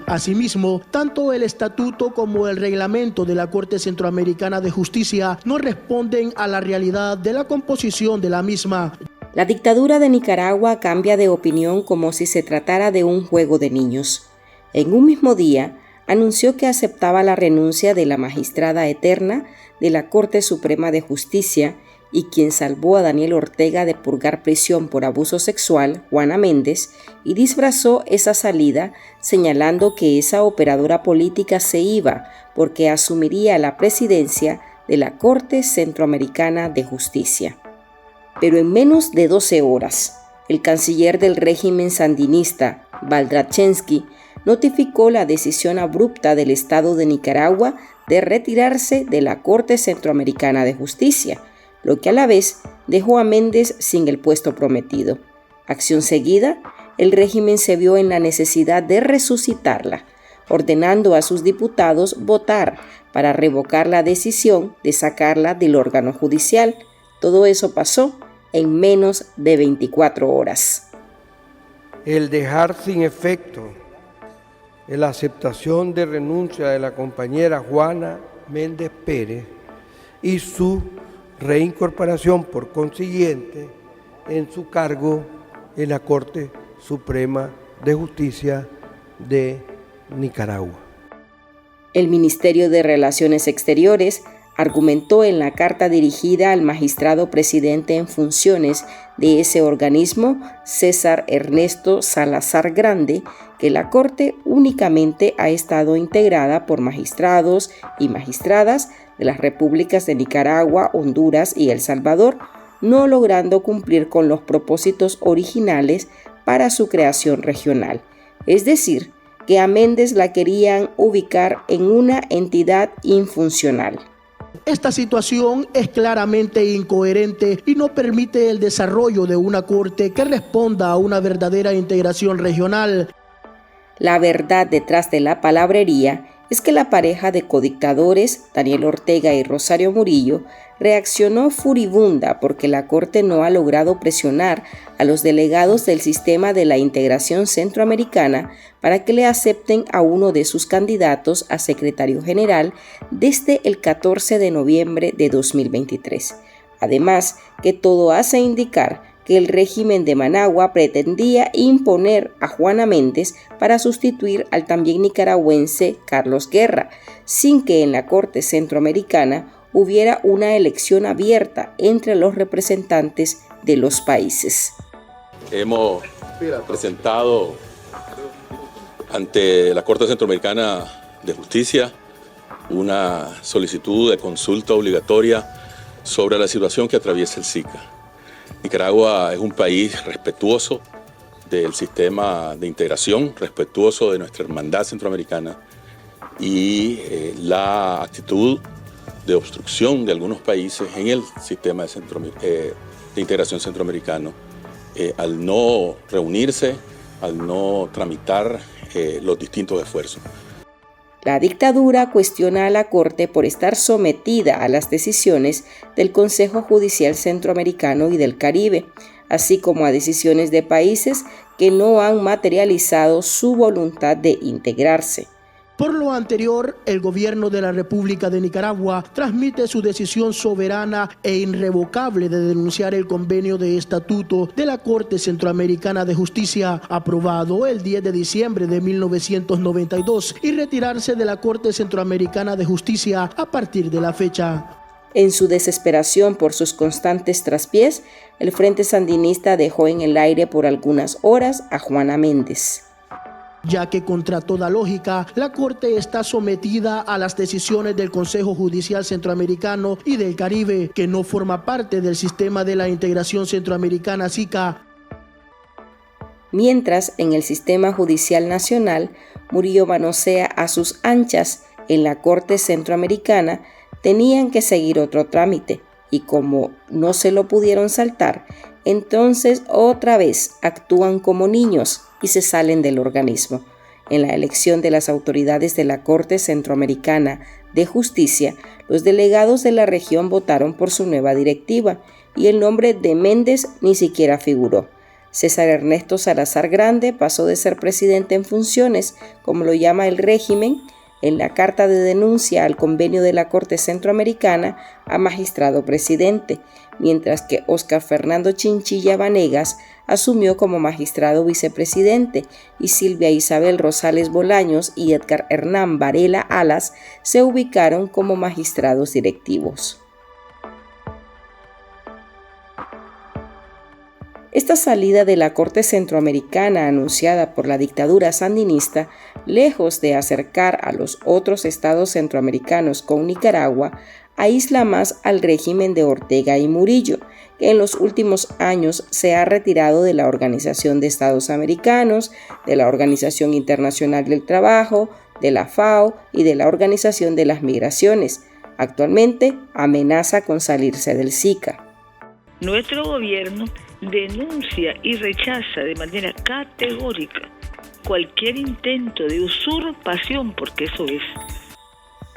Asimismo, tanto el estatuto como el reglamento de la Corte Centroamericana de Justicia no responden a la realidad de la composición de la misma. La dictadura de Nicaragua cambia de opinión como si se tratara de un juego de niños. En un mismo día, anunció que aceptaba la renuncia de la magistrada eterna de la Corte Suprema de Justicia y quien salvó a Daniel Ortega de purgar prisión por abuso sexual, Juana Méndez, y disfrazó esa salida señalando que esa operadora política se iba porque asumiría la presidencia de la Corte Centroamericana de Justicia. Pero en menos de 12 horas, el canciller del régimen sandinista, Valdrachensky, notificó la decisión abrupta del Estado de Nicaragua de retirarse de la Corte Centroamericana de Justicia, lo que a la vez dejó a Méndez sin el puesto prometido. Acción seguida, el régimen se vio en la necesidad de resucitarla, ordenando a sus diputados votar para revocar la decisión de sacarla del órgano judicial. Todo eso pasó en menos de 24 horas. El dejar sin efecto la aceptación de renuncia de la compañera Juana Méndez Pérez y su reincorporación por consiguiente en su cargo en la Corte Suprema de Justicia de Nicaragua. El Ministerio de Relaciones Exteriores argumentó en la carta dirigida al magistrado presidente en funciones de ese organismo, César Ernesto Salazar Grande, que la Corte únicamente ha estado integrada por magistrados y magistradas de las repúblicas de Nicaragua, Honduras y El Salvador, no logrando cumplir con los propósitos originales para su creación regional. Es decir, que a Méndez la querían ubicar en una entidad infuncional. Esta situación es claramente incoherente y no permite el desarrollo de una corte que responda a una verdadera integración regional. La verdad detrás de la palabrería es que la pareja de codictadores, Daniel Ortega y Rosario Murillo, reaccionó furibunda porque la Corte no ha logrado presionar a los delegados del sistema de la integración centroamericana para que le acepten a uno de sus candidatos a secretario general desde el 14 de noviembre de 2023. Además, que todo hace indicar que el régimen de Managua pretendía imponer a Juana Méndez para sustituir al también nicaragüense Carlos Guerra, sin que en la Corte Centroamericana hubiera una elección abierta entre los representantes de los países. Hemos presentado ante la Corte Centroamericana de Justicia una solicitud de consulta obligatoria sobre la situación que atraviesa el SICA. Nicaragua es un país respetuoso del sistema de integración, respetuoso de nuestra hermandad centroamericana y la actitud de obstrucción de algunos países en el sistema de integración centroamericano al no reunirse, al no tramitar los distintos esfuerzos. La dictadura cuestiona a la Corte por estar sometida a las decisiones del Consejo Judicial Centroamericano y del Caribe, así como a decisiones de países que no han materializado su voluntad de integrarse. Por lo anterior, el gobierno de la República de Nicaragua transmite su decisión soberana e irrevocable de denunciar el convenio de estatuto de la Corte Centroamericana de Justicia, aprobado el 10 de diciembre de 1992, y retirarse de la Corte Centroamericana de Justicia a partir de la fecha. En su desesperación por sus constantes traspiés, el Frente Sandinista dejó en el aire por algunas horas a Juana Méndez, ya que contra toda lógica, la Corte está sometida a las decisiones del Consejo Judicial Centroamericano y del Caribe, que no forma parte del sistema de la integración centroamericana SICA. Mientras, en el sistema judicial nacional, Murillo manosea a sus anchas en la Corte Centroamericana, tenían que seguir otro trámite, y como no se lo pudieron saltar, entonces otra vez actúan como niños y se salen del organismo. En la elección de las autoridades de la Corte Centroamericana de Justicia, los delegados de la región votaron por su nueva directiva y el nombre de Méndez ni siquiera figuró. César Ernesto Salazar Grande pasó de ser presidente en funciones, como lo llama el régimen, en la carta de denuncia al convenio de la Corte Centroamericana, a magistrado presidente, mientras que Óscar Fernando Chinchilla Vanegas asumió como magistrado vicepresidente y Silvia Isabel Rosales Bolaños y Edgar Hernán Varela Alas se ubicaron como magistrados directivos. Esta salida de la Corte Centroamericana anunciada por la dictadura sandinista, lejos de acercar a los otros estados centroamericanos con Nicaragua, aísla más al régimen de Ortega y Murillo, que en los últimos años se ha retirado de la Organización de Estados Americanos, de la Organización Internacional del Trabajo, de la FAO y de la Organización de las Migraciones. Actualmente amenaza con salirse del SICA. Nuestro gobierno denuncia y rechaza de manera categórica cualquier intento de usurpación, porque eso es.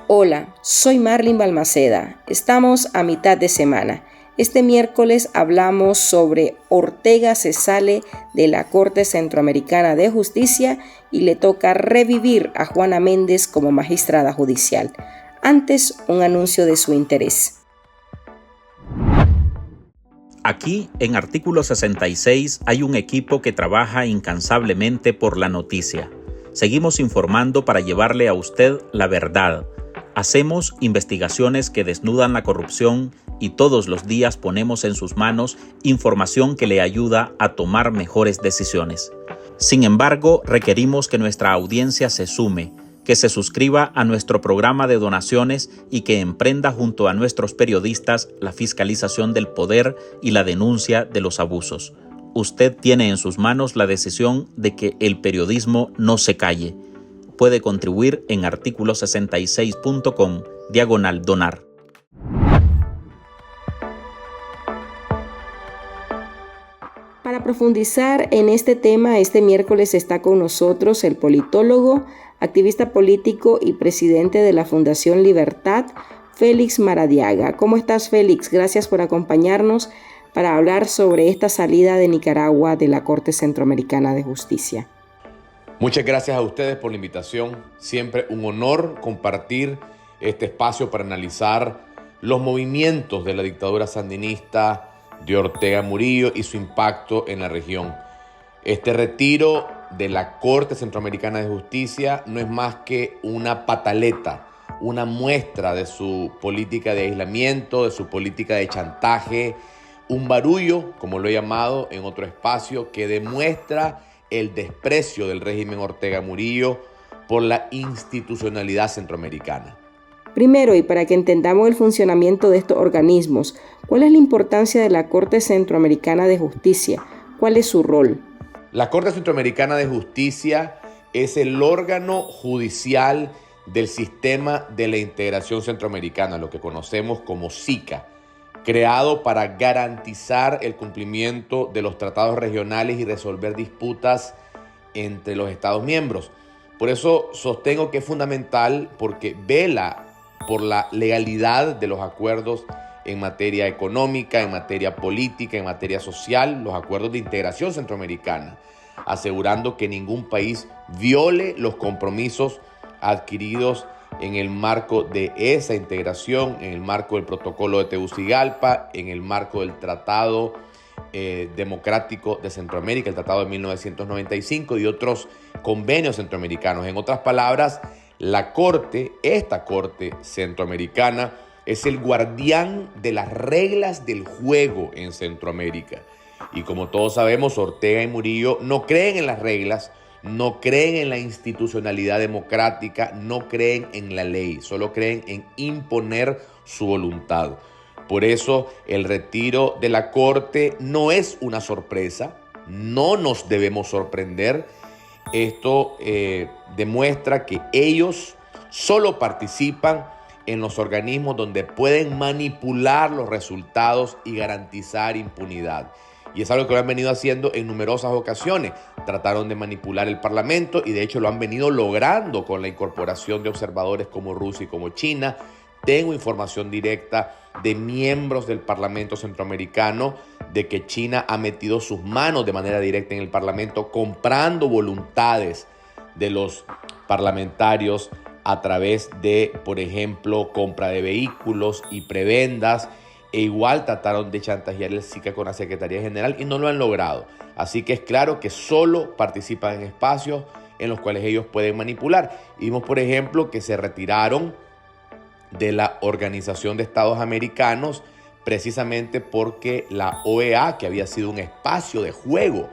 Hola, soy Marlin Balmaceda. Estamos a mitad de semana. Este miércoles hablamos sobre Ortega se sale de la Corte Centroamericana de Justicia y le toca revivir a Juana Méndez como magistrada judicial. Antes, un anuncio de su interés. Aquí, en Artículo 66, hay un equipo que trabaja incansablemente por la noticia. Seguimos informando para llevarle a usted la verdad. Hacemos investigaciones que desnudan la corrupción y todos los días ponemos en sus manos información que le ayuda a tomar mejores decisiones. Sin embargo, requerimos que nuestra audiencia se sume, que se suscriba a nuestro programa de donaciones y que emprenda junto a nuestros periodistas la fiscalización del poder y la denuncia de los abusos. Usted tiene en sus manos la decisión de que el periodismo no se calle. Puede contribuir en articulo66.com/donar. Para profundizar en este tema, este miércoles está con nosotros el politólogo, activista político y presidente de la Fundación Libertad, Félix Maradiaga. ¿Cómo estás, Félix? Gracias por acompañarnos para hablar sobre esta salida de Nicaragua de la Corte Centroamericana de Justicia. Muchas gracias a ustedes por la invitación. Siempre un honor compartir este espacio para analizar los movimientos de la dictadura sandinista de Ortega Murillo y su impacto en la región. Este retiro de la Corte Centroamericana de Justicia no es más que una pataleta, una muestra de su política de aislamiento, de su política de chantaje, un barullo, como lo he llamado en otro espacio, que demuestra el desprecio del régimen Ortega Murillo por la institucionalidad centroamericana. Primero, y para que entendamos el funcionamiento de estos organismos, ¿cuál es la importancia de la Corte Centroamericana de Justicia? ¿Cuál es su rol? La Corte Centroamericana de Justicia es el órgano judicial del sistema de la integración centroamericana, lo que conocemos como SICA, creado para garantizar el cumplimiento de los tratados regionales y resolver disputas entre los Estados miembros. Por eso sostengo que es fundamental, porque vela por la legalidad de los acuerdos en materia económica, en materia política, en materia social, los acuerdos de integración centroamericana, asegurando que ningún país viole los compromisos adquiridos en el marco de esa integración, en el marco del protocolo de Tegucigalpa, en el marco del Tratado Democrático de Centroamérica, el Tratado de 1995 y otros convenios centroamericanos. En otras palabras, esta Corte Centroamericana es el guardián de las reglas del juego en Centroamérica. Y como todos sabemos, Ortega y Murillo no creen en las reglas, no creen en la institucionalidad democrática, no creen en la ley, solo creen en imponer su voluntad. Por eso el retiro de la Corte no es una sorpresa, no nos debemos sorprender. Esto demuestra que ellos solo participan en los organismos donde pueden manipular los resultados y garantizar impunidad. Y es algo que lo han venido haciendo en numerosas ocasiones. Trataron de manipular el Parlamento y de hecho lo han venido logrando con la incorporación de observadores como Rusia y como China. Tengo información directa de miembros del Parlamento centroamericano de que China ha metido sus manos de manera directa en el Parlamento, comprando voluntades de los parlamentarios a través de, por ejemplo, compra de vehículos y prebendas, e igual trataron de chantajear el SICA con la Secretaría General y no lo han logrado. Así que es claro que solo participan en espacios en los cuales ellos pueden manipular. Y vimos, por ejemplo, que se retiraron de la Organización de Estados Americanos precisamente porque la OEA, que había sido un espacio de juego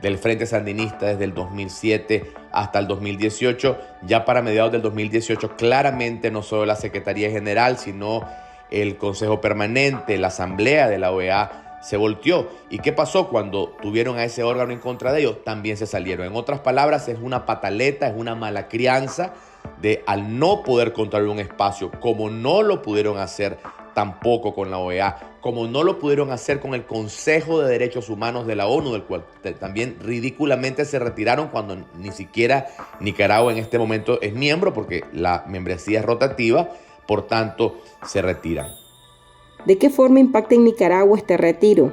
del Frente Sandinista desde el 2007 hasta el 2018, ya para mediados del 2018 claramente no solo la Secretaría General, sino el Consejo Permanente, la Asamblea de la OEA se volteó. ¿Y qué pasó cuando tuvieron a ese órgano en contra de ellos? También se salieron. En otras palabras, es una pataleta, es una mala crianza de, al no poder controlar un espacio, como no lo pudieron hacer tampoco con la OEA, como no lo pudieron hacer con el Consejo de Derechos Humanos de la ONU, del cual también ridículamente se retiraron cuando ni siquiera Nicaragua en este momento es miembro, porque la membresía es rotativa, por tanto se retiran. ¿De qué forma impacta en Nicaragua este retiro?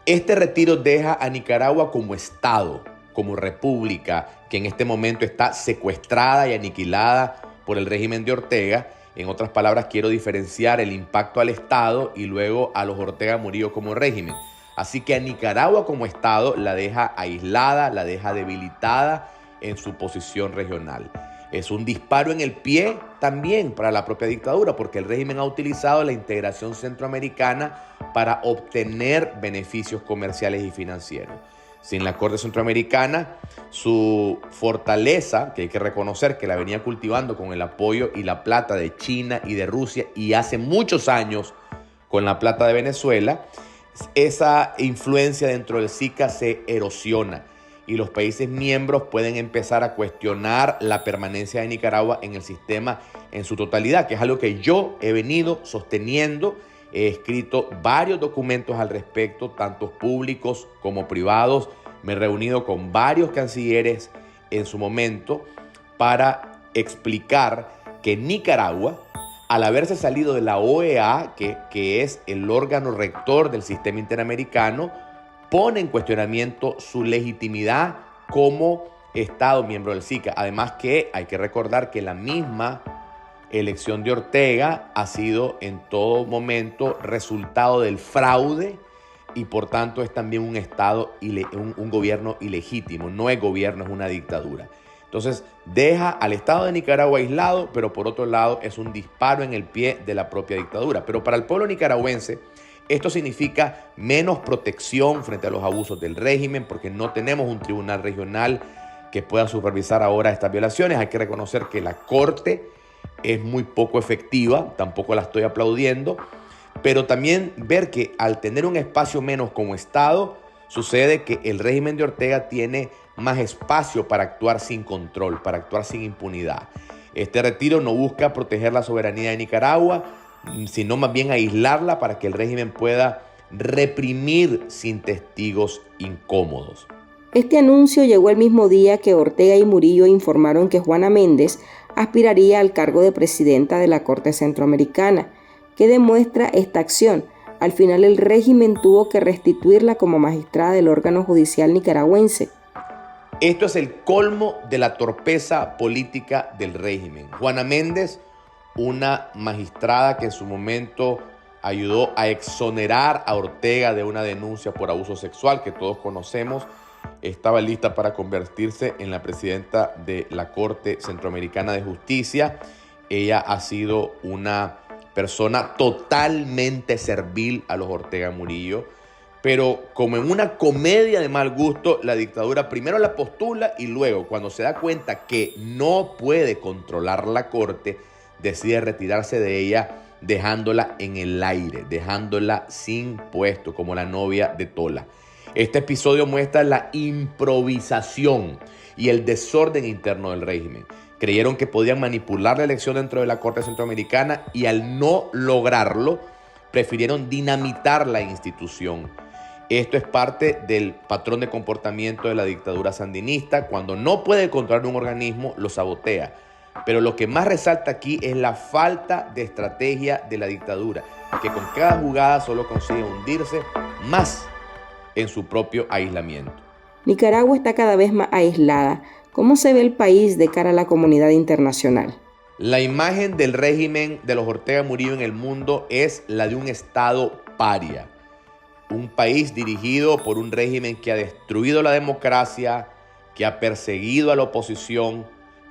Este retiro deja a Nicaragua como Estado, como república, que en este momento está secuestrada y aniquilada por el régimen de Ortega. En otras palabras, quiero diferenciar el impacto al Estado y luego a los Ortega Murillo como régimen. Así que a Nicaragua como Estado la deja aislada, la deja debilitada en su posición regional. Es un disparo en el pie también para la propia dictadura, porque el régimen ha utilizado la integración centroamericana para obtener beneficios comerciales y financieros. Sin la Corte Centroamericana, su fortaleza, que hay que reconocer que la venía cultivando con el apoyo y la plata de China y de Rusia, y hace muchos años con la plata de Venezuela, esa influencia dentro del SICA se erosiona y los países miembros pueden empezar a cuestionar la permanencia de Nicaragua en el sistema en su totalidad, que es algo que yo he venido sosteniendo. He escrito varios documentos al respecto, tanto públicos como privados. Me he reunido con varios cancilleres en su momento para explicar que Nicaragua, al haberse salido de la OEA, que es el órgano rector del sistema interamericano, pone en cuestionamiento su legitimidad como Estado miembro del SICA. Además que hay que recordar que la misma elección de Ortega ha sido en todo momento resultado del fraude y por tanto es también un Estado, un gobierno ilegítimo. No es gobierno, es una dictadura. Entonces deja al Estado de Nicaragua aislado, pero por otro lado es un disparo en el pie de la propia dictadura. Pero para el pueblo nicaragüense esto significa menos protección frente a los abusos del régimen, porque no tenemos un tribunal regional que pueda supervisar ahora estas violaciones. Hay que reconocer que la Corte es muy poco efectiva, tampoco la estoy aplaudiendo, pero también ver que al tener un espacio menos como Estado, sucede que el régimen de Ortega tiene más espacio para actuar sin control, para actuar sin impunidad. Este retiro no busca proteger la soberanía de Nicaragua, sino más bien aislarla para que el régimen pueda reprimir sin testigos incómodos. Este anuncio llegó el mismo día que Ortega y Murillo informaron que Juana Méndez aspiraría al cargo de presidenta de la Corte Centroamericana. ¿Qué demuestra esta acción? Al final el régimen tuvo que restituirla como magistrada del órgano judicial nicaragüense. Esto es el colmo de la torpeza política del régimen. Juana Méndez, una magistrada que en su momento ayudó a exonerar a Ortega de una denuncia por abuso sexual que todos conocemos, estaba lista para convertirse en la presidenta de la Corte Centroamericana de Justicia. Ella ha sido una persona totalmente servil a los Ortega Murillo, pero como en una comedia de mal gusto, la dictadura primero la postula y luego, cuando se da cuenta que no puede controlar la Corte, decide retirarse de ella, dejándola en el aire, dejándola sin puesto, como la novia de Tola. Este episodio muestra la improvisación y el desorden interno del régimen. Creyeron que podían manipular la elección dentro de la Corte Centroamericana y al no lograrlo, prefirieron dinamitar la institución. Esto es parte del patrón de comportamiento de la dictadura sandinista. Cuando no puede controlar un organismo, lo sabotea. Pero lo que más resalta aquí es la falta de estrategia de la dictadura, que con cada jugada solo consigue hundirse más en su propio aislamiento. Nicaragua está cada vez más aislada. ¿Cómo se ve el país de cara a la comunidad internacional? La imagen del régimen de los Ortega Murillo en el mundo es la de un Estado paria. Un país dirigido por un régimen que ha destruido la democracia, que ha perseguido a la oposición,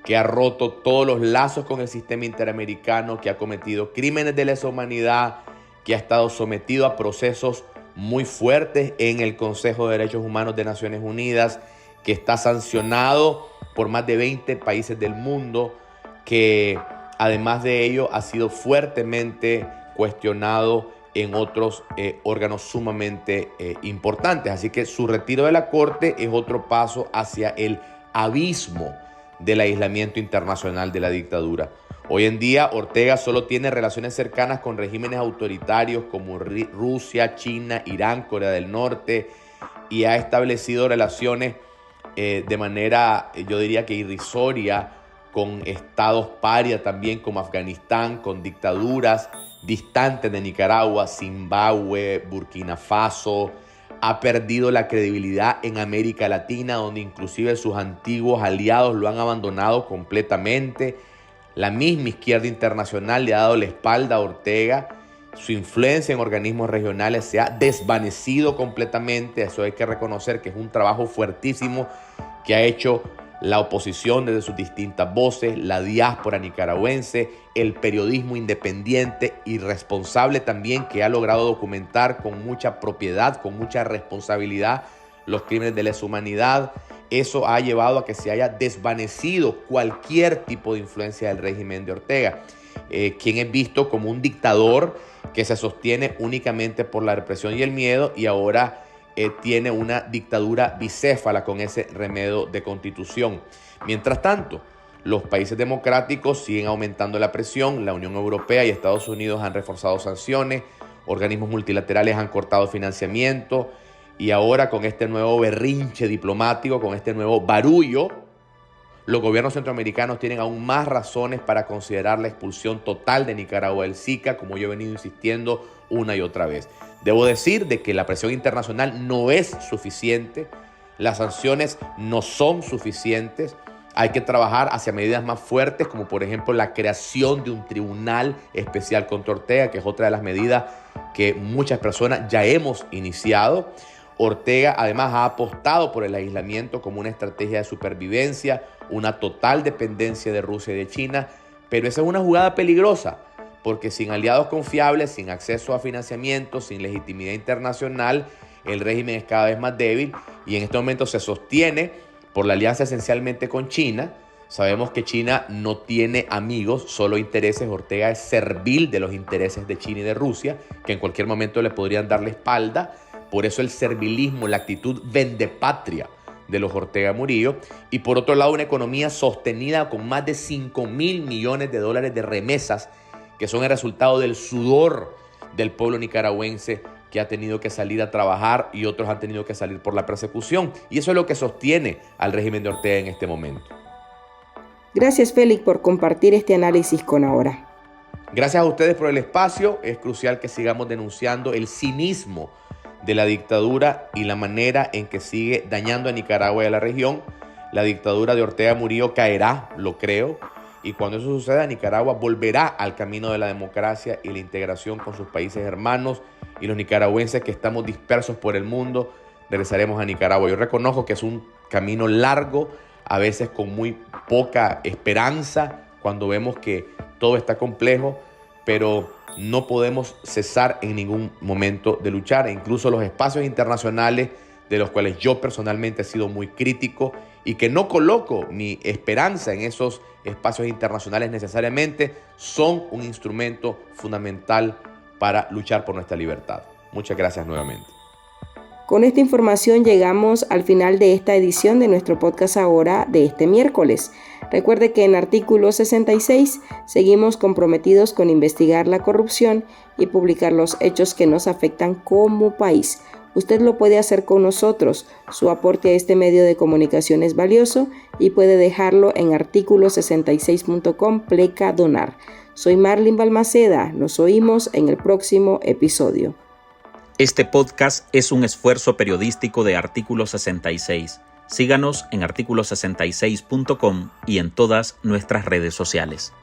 que ha roto todos los lazos con el sistema interamericano, que ha cometido crímenes de lesa humanidad, que ha estado sometido a procesos muy fuertes en el Consejo de Derechos Humanos de Naciones Unidas, que está sancionado por más de 20 países del mundo, que además de ello ha sido fuertemente cuestionado en otros órganos sumamente importantes. Así que su retiro de la Corte es otro paso hacia el abismo del aislamiento internacional de la dictadura. Hoy en día Ortega solo tiene relaciones cercanas con regímenes autoritarios como Rusia, China, Irán, Corea del Norte, y ha establecido relaciones de manera, yo diría que irrisoria, con estados paria también como Afganistán, con dictaduras distantes de Nicaragua, Zimbabue, Burkina Faso. Ha perdido la credibilidad en América Latina, donde inclusive sus antiguos aliados lo han abandonado completamente. La misma izquierda internacional le ha dado la espalda a Ortega. Su influencia en organismos regionales se ha desvanecido completamente. Eso hay que reconocer que es un trabajo fuertísimo que ha hecho la oposición desde sus distintas voces, la diáspora nicaragüense, el periodismo independiente y responsable también, que ha logrado documentar con mucha propiedad, con mucha responsabilidad los crímenes de lesa humanidad. Eso ha llevado a que se haya desvanecido cualquier tipo de influencia del régimen de Ortega, quien es visto como un dictador que se sostiene únicamente por la represión y el miedo, y ahora tiene una dictadura bicéfala con ese remedio de constitución. Mientras tanto, los países democráticos siguen aumentando la presión. La Unión Europea y Estados Unidos han reforzado sanciones, organismos multilaterales han cortado financiamiento, y ahora con este nuevo berrinche diplomático, con este nuevo barullo, los gobiernos centroamericanos tienen aún más razones para considerar la expulsión total de Nicaragua del SICA, como yo he venido insistiendo una y otra vez. Debo decir de que la presión internacional no es suficiente, las sanciones no son suficientes. Hay que trabajar hacia medidas más fuertes, como por ejemplo la creación de un tribunal especial contra Ortega, que es otra de las medidas que muchas personas ya hemos iniciado. Ortega además ha apostado por el aislamiento como una estrategia de supervivencia, una total dependencia de Rusia y de China, pero esa es una jugada peligrosa, porque sin aliados confiables, sin acceso a financiamiento, sin legitimidad internacional, el régimen es cada vez más débil y en este momento se sostiene por la alianza esencialmente con China. Sabemos que China no tiene amigos, solo intereses. Ortega es servil de los intereses de China y de Rusia, que en cualquier momento le podrían dar la espalda. Por eso el servilismo, la actitud vendepatria de los Ortega Murillo. Y por otro lado, una economía sostenida con más de 5.000 millones de dólares de remesas, que son el resultado del sudor del pueblo nicaragüense, que ha tenido que salir a trabajar y otros han tenido que salir por la persecución. Y eso es lo que sostiene al régimen de Ortega en este momento. Gracias, Félix, por compartir este análisis con Ahora. Gracias a ustedes por el espacio. Es crucial que sigamos denunciando el cinismo de la dictadura y la manera en que sigue dañando a Nicaragua y a la región. La dictadura de Ortega Murillo caerá, lo creo, y cuando eso suceda, Nicaragua volverá al camino de la democracia y la integración con sus países hermanos, y los nicaragüenses que estamos dispersos por el mundo regresaremos a Nicaragua. Yo reconozco que es un camino largo, a veces con muy poca esperanza, cuando vemos que todo está complejo, pero no podemos cesar en ningún momento de luchar. E incluso los espacios internacionales, de los cuales yo personalmente he sido muy crítico y que no coloco mi esperanza en esos espacios internacionales necesariamente, son un instrumento fundamental para luchar por nuestra libertad. Muchas gracias nuevamente. Con esta información llegamos al final de esta edición de nuestro podcast Ahora de este miércoles. Recuerde que en Artículo 66 seguimos comprometidos con investigar la corrupción y publicar los hechos que nos afectan como país. Usted lo puede hacer con nosotros. Su aporte a este medio de comunicación es valioso y puede dejarlo en articulo66.com/donar. Soy Marlene Balmaceda. Nos oímos en el próximo episodio. Este podcast es un esfuerzo periodístico de Artículo 66. Síganos en articulo66.com y en todas nuestras redes sociales.